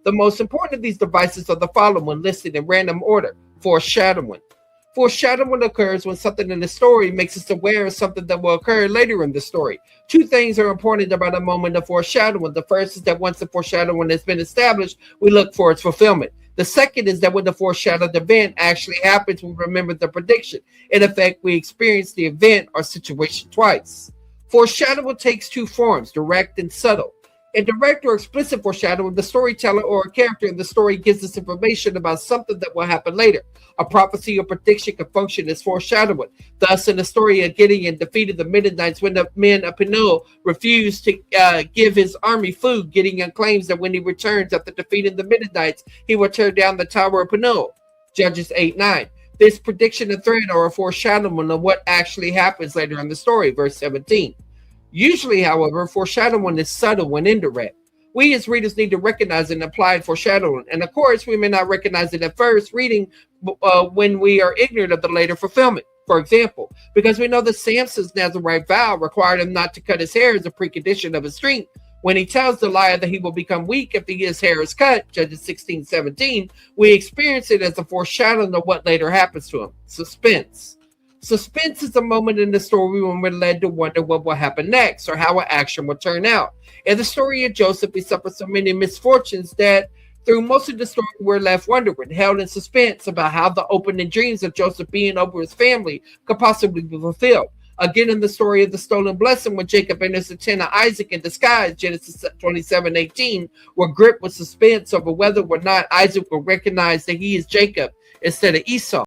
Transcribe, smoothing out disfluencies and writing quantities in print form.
The most important of these devices are the following, listed in random order. Foreshadowing. Foreshadowing occurs when something in the story makes us aware of something that will occur later in the story. Two things are important about a moment of foreshadowing. The first is that once the foreshadowing has been established, we look for its fulfillment. The second is that when the foreshadowed event actually happens, we remember the prediction. In effect, we experience the event or situation twice. Foreshadowing takes two forms, direct and subtle. In direct or explicit foreshadowing, the storyteller or a character in the story gives us information about something that will happen later. A prophecy or prediction can function as foreshadowing. Thus, in the story of Gideon defeated the Midianites when the men of Peniel refused to give his army food, Gideon claims that when he returns after defeating the Midianites, he will tear down the Tower of Peniel. Judges 8:9. This prediction and threat are a foreshadowing of what actually happens later in the story. Verse 17. Usually, however, foreshadowing is subtle and indirect. We as readers need to recognize an implied foreshadowing, and of course, we may not recognize it at first reading when we are ignorant of the later fulfillment. For example, because we know that Samson's Nazirite vow required him not to cut his hair as a precondition of his strength. When he tells Delilah that he will become weak if his hair is cut, Judges 16:17, we experience it as a foreshadowing of what later happens to him. Suspense. Suspense is a moment in the story when we're led to wonder what will happen next or how an action will turn out. In the story of Joseph, he suffered so many misfortunes that through most of the story, we're left wondering, held in suspense about how the opening dreams of Joseph being over his family could possibly be fulfilled. Again, in the story of the stolen blessing, when Jacob enters the tent of Isaac in disguise, Genesis 27:18, we're gripped with suspense over whether or not Isaac will recognize that he is Jacob instead of Esau.